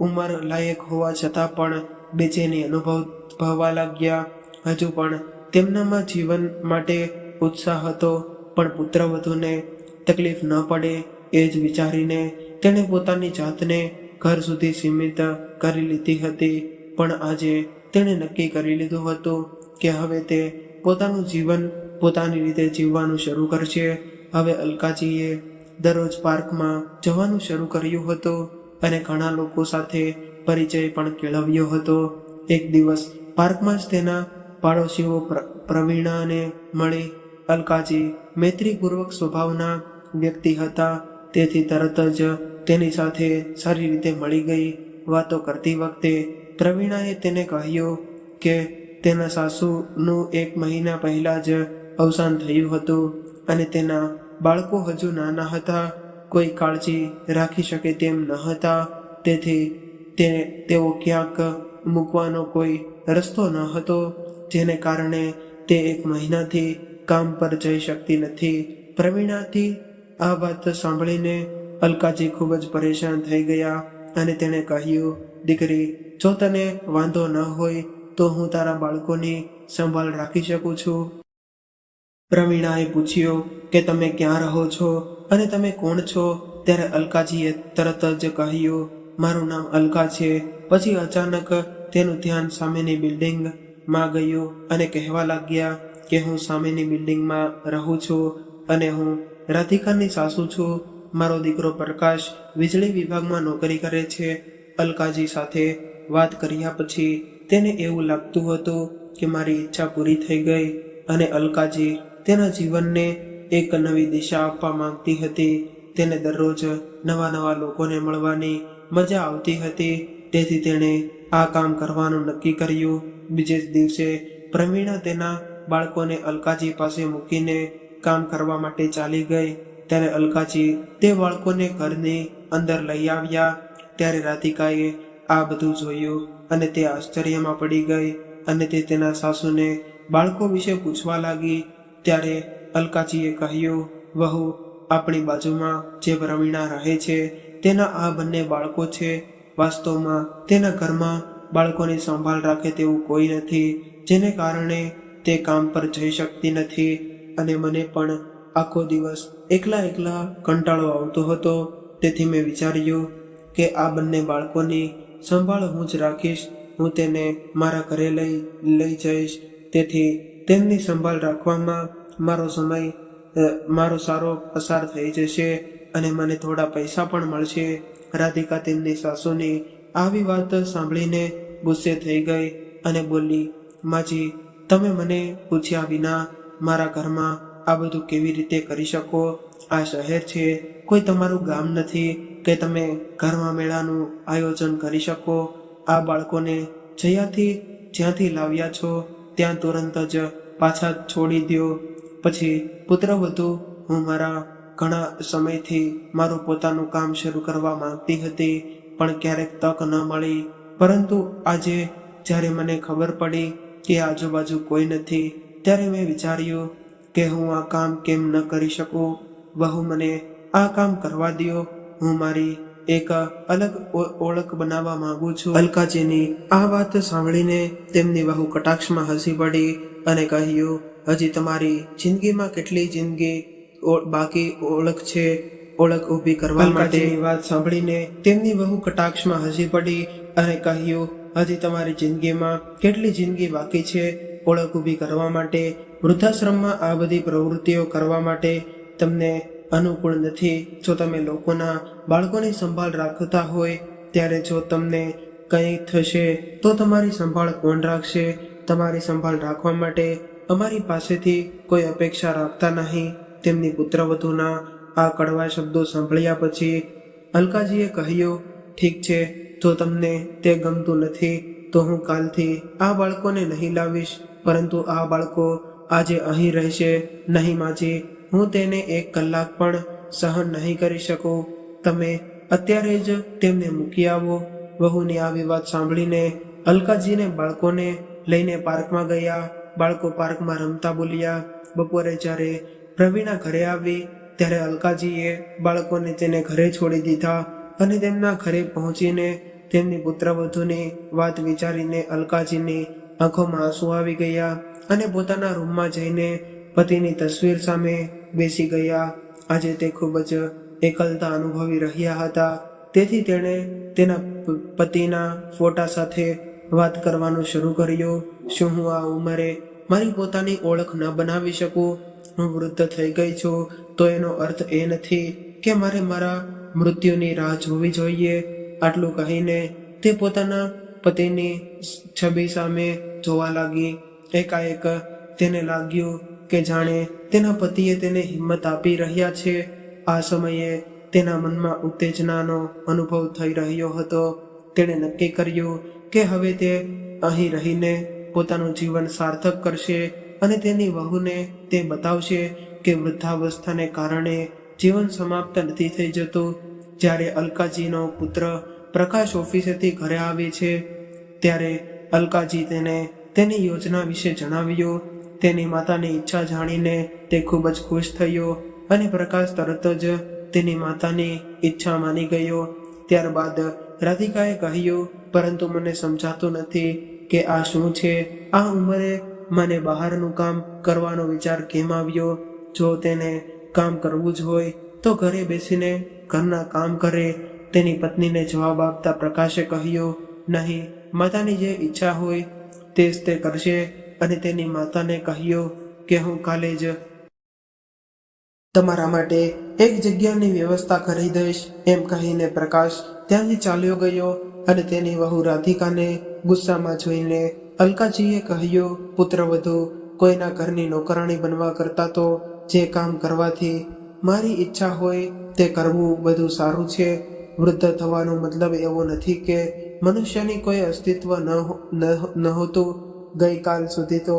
ઉંમર લાયક હોવા છતાં પણ બેચેની અનુભવવા લાગ્યા. હજુ પણ તેમનામાં જીવન માટે ઉત્સાહ હતો, પણ પુત્રવધુને તકલીફ ન પડે એ જ વિચારીને તેણે પોતાની જાતને ઘર સુધી સીમિત કરી લીધી હતી. પણ આજે તેણે નક્કી કરી લીધું હતું કે હવે તે પોતાનું જીવન પોતાની રીતે જીવવાનું શરૂ કરશે. હવે અલકાજીએ દરરોજ પાર્કમાં જવાનું શરૂ કર્યું હતું અને ઘણા લોકો સાથે પરિચય પણ કેળવ્યો હતો. એક દિવસ પાર્કમાં જ તેના પાડોશીઓ પ્રવીણાને મળી. અલકાજી મૈત્રીપૂર્વક સ્વભાવના વ્યક્તિ હતા, તેથી તરત જ તેની સાથે સારી રીતે મળી ગઈ. વાતો કરતી વખતે પ્રવીણાએ તેને કહ્યું કે તેના સાસુનું 1 મહિના પહેલા જ અવસાન થયું હતું અને તેના બાળકો હજુ નાના હતા. કોઈ કાળજી રાખી શકે તેમ ન હતા, તેથી તેઓ ક્યાંક મૂકવાનો કોઈ રસ્તો ન હતો, જેને કારણે તે 1 મહિનાથી કામ પર જઈ શકતી નથી. પ્રવીણાથી આ વાત સાંભળીને અલકાજી ખૂબ જ પરેશાન થઈ ગયા અને તેણે કહ્યું, દીકરી, જો તને વાંધો ન હોય તો હું તારા બાળકોની સંભાળ રાખી શકું છું. પ્રવીણાએ પૂછ્યું કે તમે ક્યાં રહો છો અને તમે કોણ છો? ત્યારે અલકાજીએ તરત જ કહ્યું, મારું નામ અલકા છે. પછી અચાનક તેનું ધ્યાન સામેની બિલ્ડિંગમાં ગયું અને કહેવા લાગ્યા કે હું સામેની બિલ્ડિંગમાં રહું છું અને હું રાધિકાની સાસુ છું. મારો દીકરો પ્રકાશ વીજળી વિભાગમાં નોકરી કરે છે. અલકાજી સાથે વાત કર્યા પછી તેને એવું લાગતું હતું કે મારી ઈચ્છા પૂરી થઈ ગઈ અને અલકાજી તેના જીવનને એક નવી દિશા આપવા માંગતી હતી. તેને દરરોજ નવા લોકોને મળવાની મજા આવતી હતી, તેથી તેણે આ કામ કરવાનું નક્કી કર્યું. બીજે જ દિવસે પ્રવીણા તેના બાળકોને અલકાજી પાસે મૂકીને કામ કરવા માટે ચાલી ગઈ. ત્યારે અલકાજી તે બાળકોને ઘરની અંદર લઈ આવ્યા. ત્યારે રાધિકાએ આ બધું જોયું અને તે આશ્ચર્યમાં પડી ગઈ અને તે તેના સાસુને બાળકો વિશે પૂછવા લાગી. ત્યારે અલકાજીએ કહ્યું, વહુ, આપણી બાજુમાં જે પ્રવીણા રહે છે તેના આ 2 બાળકો છે. વાસ્તવમાં તેના ઘરમાં બાળકોની સંભાળ રાખે તેવું કોઈ નથી, જેને કારણે તે કામ પર જઈ શકતી નથી અને મને પણ આખો દિવસ એકલા કંટાળો આવતો હતો. તેથી મેં વિચાર્યું કે આ 2 બાળકોની સંભાળ હું જ રાખીશ. હું તેને મારા ઘરે લઈ જઈશ, તેથી તેમની સંભાળ રાખવામાં મારો સારો પસાર થઈ જશે અને મને થોડા પૈસા પણ મળશે. રાધિકા તેમની સાસુની આવી વાત સાંભળીને ગુસ્સે થઈ ગઈ અને બોલી, માજી, તમે મને પૂછ્યા વિના મારા ઘરમાં આ બધું કેવી રીતે કરી શકો? આ શહેર છે, કોઈ તમારું ગામ નથી કે તમે ઘરમાં મેળાનું આયોજન કરી શકો. આ બાળકોને જ્યાંથી લાવ્યા છો ત્યાં તુરંત જ પાછા છોડી દો. પછી પુત્રવધુ, હું મારા ઘણા સમયથી મારું પોતાનું કામ શરૂ કરવા માંગતી હતી, પણ ક્યારેક તક ન મળી. પરંતુ આજે જ્યારે મને ખબર પડી કે આજુબાજુ કોઈ નથી, ત્યારે મેં વિચાર્યું કે હું આ કામ કેમ ન કરી શકું. વહુ, મને આ કામ કરવા દો. હું મારી એક અલગ ઓળખ બનાવવા માંગુ છું. અલકાજીની આ વાત સાંભળીને તેમની વહુ કટાક્ષમાં હસી પડી અને કહ્યું, હજી તમારી જિંદગીમાં કેટલી જિંદગી બાકી ઓળખ ઊભી કરવા માટે. વાત સાંભળીને તેમની વહુ કટાક્ષમાં હસી પડી અને કહ્યું, હજી તમારી જિંદગીમાં કેટલી જિંદગી બાકી છે ઓળખ ઊભી કરવા માટે. વૃદ્ધાશ્રમમાં આ બધી પ્રવૃત્તિઓ કરવા માટે તમને અનુકૂળ નથી. જો તમે લોકોના બાળકોની સંભાળ રાખતા હોય, ત્યારે જો તમને કંઈ થશે તો તમારી સંભાળ કોણ રાખશે? તમારી સંભાળ રાખવા માટે અમારી પાસેથી કોઈ અપેક્ષા રાખતા નહીં. તેમની પુત્રવધુના આ કડવા શબ્દો સાંભળ્યા પછી અલકાજીએ કહ્યું, ઠીક છે, જો તમને તે ગમતું નથી તો હું કાલથી આ બાળકોને નહીં લાવીશ, પરંતુ આ બાળકો આજે અહીં રહેશે. નહીં માજી, હું તેને 1 કલાક પણ સહન નહીં કરી શકું. તમે અત્યારે જ તેમને મૂકી આવો. વહુની આવી વાત સાંભળીને અલકાજીને બાળકોને લઈને પાર્કમાં ગયા. બાળકો પાર્કમાં રમતા બોલ્યા. બપોરે જ્યારે પ્રવીણા ઘરે આવી ત્યારે અલકાજીએ બાળકોને તેને ઘરે છોડી દીધા અને તેમના ઘરે પહોંચીને તેમની પુત્રવધુની વાત વિચારીને અલકાજીની આંખોમાં આંસુ આવી ગયા અને પોતાના રૂમમાં જઈને પતિની તસવીર સામે બેસી ગયા. આજે તે ખૂબ જ એકલતા અનુભવી રહ્યા હતા, તેથી તેણે તેના પતિના ફોટા સાથે વાત કરવાનું શરૂ કર્યું. શું હું આ ઉંમરે મારી પોતાની ઓળખ ન બનાવી શકું? હું વૃદ્ધ થઈ ગઈ છું તો એનો અર્થ એ નથી કે મારે મારા મૃત્યુની રાહ જોવી જોઈએ. આટલું કહીને તે પોતાના પતિની છબી સામે જોવા લાગી. એકાએક તેને લાગ્યું કે જાણે તેના પતિએ તેને હિંમત આપી રહ્યા છે. આ સમયે તેના મનમાં ઉત્તેજનાનો અનુભવ થઈ રહ્યો હતો. તેણે નક્કી કર્યું કે હવે તે અહીં રહીને પોતાનું જીવન સાર્થક કરશે અને તેની વહુને તે બતાવશે કે વૃદ્ધાવસ્થાને કારણે જીવન સમાપ્ત નથી થઈ જતું. જ્યારે અલકાજીનો પુત્ર પ્રકાશ ઓફિસેથી ઘરે આવે છે ત્યારે અલકાજી તેને તેની યોજના વિશે જણાવ્યું. તેની માતાની ઈચ્છા જાણીને તે ખૂબ જ ખુશ થયો અને પ્રકાશ તરત જ તેની માતાની ઈચ્છા માની ગયો. ત્યારબાદ રાધિકાએ કહ્યું, પરંતુ મને સમજાતું નથી કે આ શું છે? આ ઉંમરે મને બહારનું કામ કરવાનો વિચાર કેમ આવ્યો? જો તેને કામ કરવું જ હોય તો ઘરે બેસીને ઘરના કામ કરે. તેની પત્નીને જવાબ આપતા પ્રકાશે કહ્યું, નહીં, માતાની જે ઈચ્છા હોય તે જ તે કરશે. અને તેની માતાને કહ્યું કે હું કાલે જ તમારા માટે એક જગ્યાની વ્યવસ્થા કરી દઈશ. એમ કહીને પ્રકાશ ત્યાંથી ચાલ્યો ગયો અને તેની વહુ રાધિકાને ગુસ્સામાં જોઈને અલકાજીએ કહ્યું, પુત્રવધુ, કોઈના ઘરની નોકરાણી બનવા કરતાં તો જે કામ કરવાથી મારી ઈચ્છા હોય તે કરવું બધું સારું છે. વૃદ્ધ થવાનો મતલબ એવો નથી કે મનુષ્યની કોઈ અસ્તિત્વ નહોતું. ગઈકાલ સુધી તો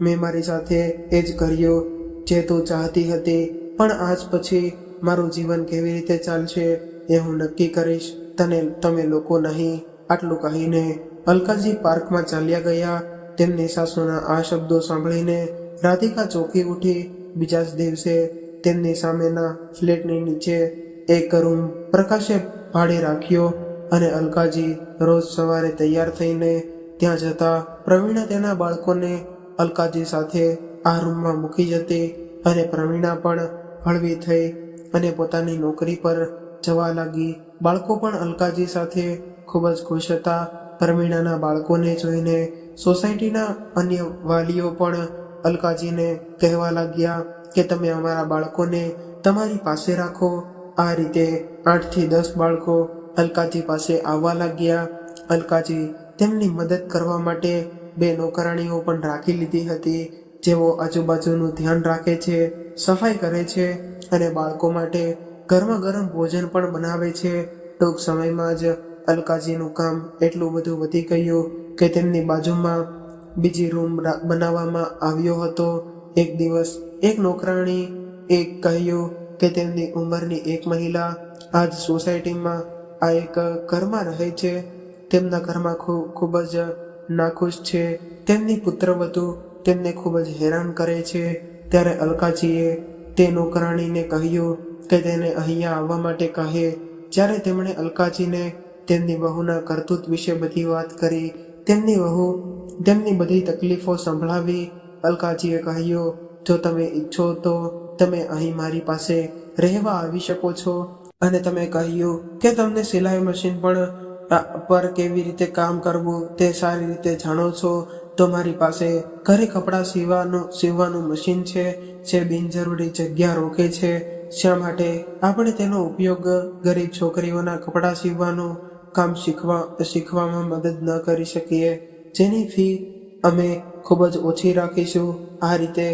મેં મારી સાથે એ જ કર્યું જે તું ચાહતી હતી, પણ આજ પછી મારું જીવન કેવી રીતે ચાલશે એ હું નક્કી કરીશ, તમે લોકો નહીં. આટલું કહીને અલકાજી પાર્કમાં ચાલ્યા ગયા. તેમની સાસુના આ શબ્દો સાંભળીને રાધિકા ચોંકી ઉઠી. બીજા જ દિવસે તેમની સામેના ફ્લેટની નીચે એક રૂમ પ્રકાશે ભાડે રાખ્યો અને અલકાજી રોજ સવારે તૈયાર થઈને ત્યાં જતા. પ્રવીણા તેના બાળકોને અલકાજી સાથે આ રૂમમાં મૂકી જતી અને પ્રવીણા પણ હળવી થઈ અને પોતાની નોકરી પર જવા લાગી. બાળકો પણ અલકાજી સાથે ખૂબ જ ખુશ હતા. પ્રવીણાના બાળકોને જોઈને સોસાયટીના અન્ય વાલીઓ પણ અલકાજીને કહેવા લાગ્યા કે તમે અમારા બાળકોને તમારી પાસે રાખો. આ રીતે 8 થી 10 બાળકો અલકાજી પાસે આવવા લાગ્યા. અલકાજી તેમની મદદ કરવા માટે 2 નોકરાણીઓ પણ રાખી લીધી હતી, જેઓ આજુબાજુનું ધ્યાન રાખે છે, સફાઈ કરે છે અને બાળકો માટે ગરમા ગરમ ભોજન પણ બનાવે છે. ટૂંક સમયમાં જ અલકાજીનું કામ એટલું બધું વધી ગયું કે તેમની બાજુમાં બીજી રૂમ બનાવવામાં આવ્યો હતો. એક દિવસ એક નોકરાણી એક કહ્યું કે તેમની ઉંમરની એક મહિલા આજ સોસાયટીમાં આ એક ઘરમાં રહે છે. તેમના ઘરમાં ખૂબ જ નાખુશ છે. તેમની પુત્રવધુ તેમને ખૂબ જ હેરાન કરે છે. ત્યારે અલકાજીએ તે નોકરાણીને કહ્યું કે તેને અહીંયા આવવા માટે કહે. જ્યારે તેમણે અલકાજીને તેમની વહુના કરતૂત વિશે બધી વાત કરી, તેમની વહુ તેમની બધી તકલીફો સંભળાવી, અલકાજીએ કહ્યું, જો તમે ઈચ્છો તો તમે અહીં મારી પાસે રહેવા આવી શકો છો. અને તમે કહ્યું કે તમને સિલાઈ મશીન પર કેવી રીતે કામ કરવું તે સારી રીતે જાણો છો, તો મારી પાસે ઘરે કપડાં સીવવાનું મશીન છે જે બિનજરૂરી જગ્યા રોકે છે. શા માટે આપણે તેનો ઉપયોગ ગરીબ છોકરીઓના કપડાં સીવવાનું કામ શીખવામાં મદદ ન કરી શકીએ, જેની ફી અમે ખૂબ જ ઓછી રાખીશું. આ રીતે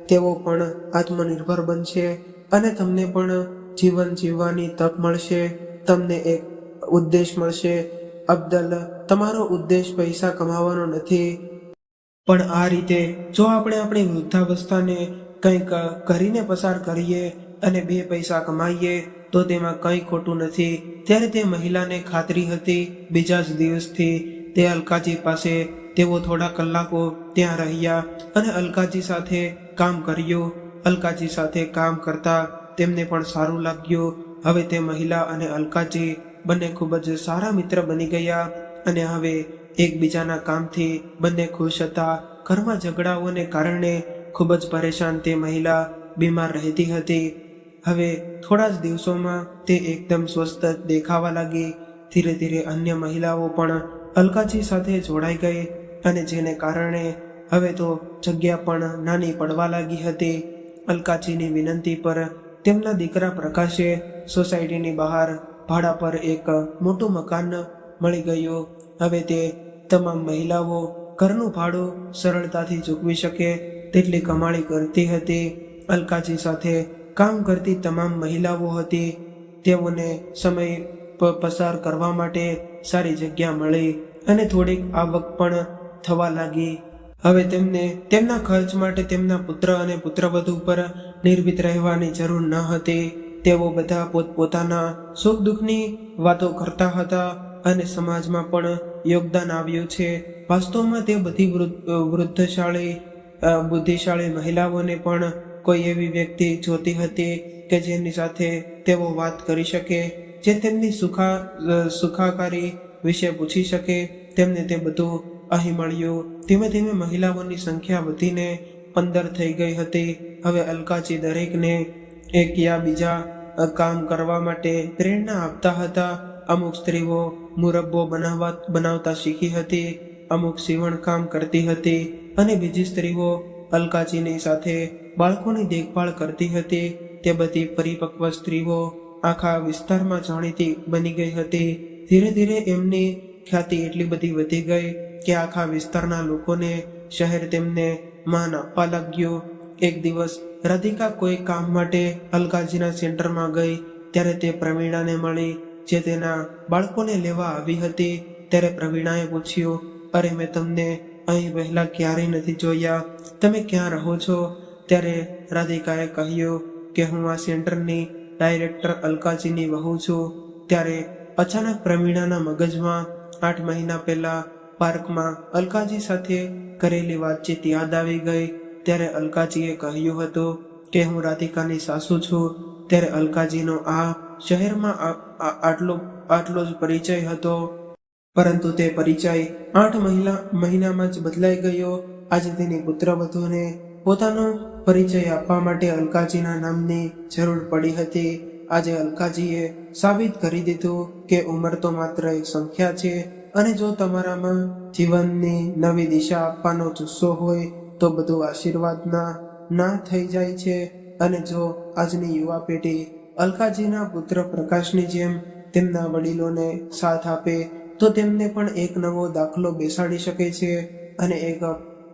તેઓ પણ આત્મનિર્ભર બનશે અને તમને પણ જીવન જીવવાની તક મળશે. તમને એક ઉદ્દેશ મળશે. અબ્દલ, તમારો ઉદ્દેશ પૈસા કમાવાનો નથી, પણ આ રીતે જો આપણે આપણી વૃદ્ધાવસ્થાને કંઈક કરીને પસાર કરીએ અને 2 પૈસા કમાઈએ તો તેમાં કંઈ ખોટું નથી. ત્યારે તે મહિલાને ખાતરી હતી. બીજા જ દિવસથી તે અલકાજી પાસે તેઓ થોડા કલાકો ત્યાં રહ્યા અને અલકાજી સાથે કામ કર્યું. અલકાજી સાથે કામ કરતા તેમને પણ સારું લાગ્યું. હવે તે મહિલા અને અલકાજી બંને ખૂબ જ સારા મિત્ર બની ગયા અને હવે એકબીજાના કામથી બંને ખુશ હતા. ઘરમાં ઝઘડાઓને કારણે ખૂબ જ પરેશાન તે મહિલા બીમાર રહેતી હતી. હવે થોડા જ દિવસોમાં તે એકદમ સ્વસ્થ દેખાવા લાગી. ધીરે ધીરે અન્ય મહિલાઓ પણ અલકાજી સાથે જોડાઈ ગઈ અને જેને કારણે હવે તો જગ્યા પણ નાની પડવા લાગી હતી. અલકાજીની વિનંતી પર તેમના દીકરા પ્રકાશે સોસાયટીની બહાર ભાડા પર એક મોટું મકાન મળી ગયું. હવે તે તમામ મહિલાઓ ઘરનું ભાડું સરળતાથી ચૂકવી શકે તેટલી કમાણી કરતી હતી. અલકાજી સાથે કામ કરતી તમામ મહિલાઓ હતી. તેઓને સમય પસાર કરવા માટે સારી જગ્યા મળી અને થોડીક આવક પણ થવા લાગી. હવે તેમને તેમના ખર્ચ માટે તેમના પુત્ર અને પુત્રવધુ પર નિર્ભીત રહેવાની જરૂર ન હતી. તેઓ બધા પોતપોતાના સુખ દુઃખની વાતો કરતા હતા અને સમાજમાં પણ યોગદાન આવ્યું છે. વાસ્તવમાં તે બધી બુદ્ધિશાળી મહિલાઓને પણ કોઈ એવી વ્યક્તિ જોતી હતી કે જેની સાથે તેઓ વાત કરી શકે, જે તેમની સુખાકારી વિશે પૂછી શકે. તેમને તે બધું અહીં મળ્યું. ધીમે ધીમે મહિલાઓની સંખ્યા વધીને 15 થઈ ગઈ હતી. હવે અલકાજી દરેકને એક યા બીજા કામ કરવા માટે પ્રેરણા આપતા હતા. અમુક સ્ત્રીઓ મુરબ્બો બનાવતા શીખી હતી, અમુક સીવણ કામ કરતી હતી અને બીજી સ્ત્રીઓ અલકાજીની સાથે બાળકોની દેખભાળ કરતી હતી. તે બધી પરિપક્વ સ્ત્રીઓ આખા વિસ્તારમાં જાણીતી બની ગઈ હતી. ધીરે ધીરે એમની ખ્યાતિ એટલી બધી વધી ગઈ કે આખા વિસ્તારના લોકોને શહેર તેમને માન આપવા લાગ્યું. એક દિવસ રાધિકા કોઈ કામ માટે અલકાજીના સેન્ટરમાં ગઈ. ત્યારે તે પ્રવીણાને મળી, જે તેના બાળકોને લેવા આવી હતી. ત્યારે પ્રવીણાએ પૂછ્યું, અરે મેં તમને અહીં પહેલા ક્યારેય નથી જોયા, તમે ક્યાં રહો છો? ત્યારે રાધિકાએ કહ્યું કે હું આ સેન્ટરની ડાયરેક્ટર અલકાજીની વહુ છું. ત્યારે અચાનક પ્રવીણાના મગજમાં 8 મહિના પહેલા પાર્કમાં અલકાજી સાથે કરેલી વાતચીત યાદ આવી ગઈ. ત્યારે અલકાજીએ કહ્યું હતું કે હું રાધિકાની સાસુ છું. ત્યારે અલકાજીનો આ શહેરમાં આટલો જ પરિચય હતો, પરંતુ તે પરિચય 8 મહિનામાં જ બદલાઈ ગયો. આજે તેની પુત્રવધૂને પોતાનો પરિચય આપવા માટે અલકાજીના નામની જરૂર પડી હતી. આજે અલકાજીએ સાબિત કરી દીધું કે ઉંમર તો માત્ર એક સંખ્યા છે અને જો તમારામાં જીવનની નવી દિશા આપવાનો જુસ્સો હોય તો બધું આશીર્વાદના ના થઈ જાય છે. અને જો આજની યુવા પેઢી અલકાજીના પુત્ર પ્રકાશની જેમ તેમના વડીલોને સાથ આપે તો તેમને પણ એક નવો દાખલો બેસાડી શકે છે અને એક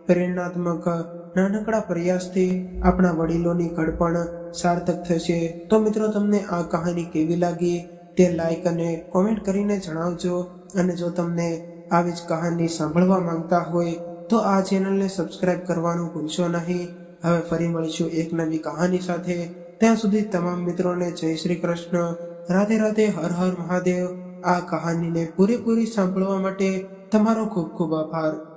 પ્રેરણાત્મક નાનકડા પ્રયાસથી આપણા વડીલોની ઘડપણ સાર્થક થશે. તો મિત્રો, તમને આ કહાની કેવી લાગી તે લાઈક અને કોમેન્ટ કરીને જણાવજો. અને જો તમને આવી જ કહાની સાંભળવા માંગતા હોય તો આ ચેનલને સબસ્ક્રાઇબ કરવાનું ભૂલશો નહીં. હવે ફરી મળીશું એક નવી કહાની સાથે. ત્યાં સુધી તમામ મિત્રોને જય શ્રી કૃષ્ણ. રાધે રાધે. હર હર મહાદેવ. આ કહાનીને પૂરેપૂરી સાંભળવા માટે તમારો ખૂબ ખૂબ આભાર.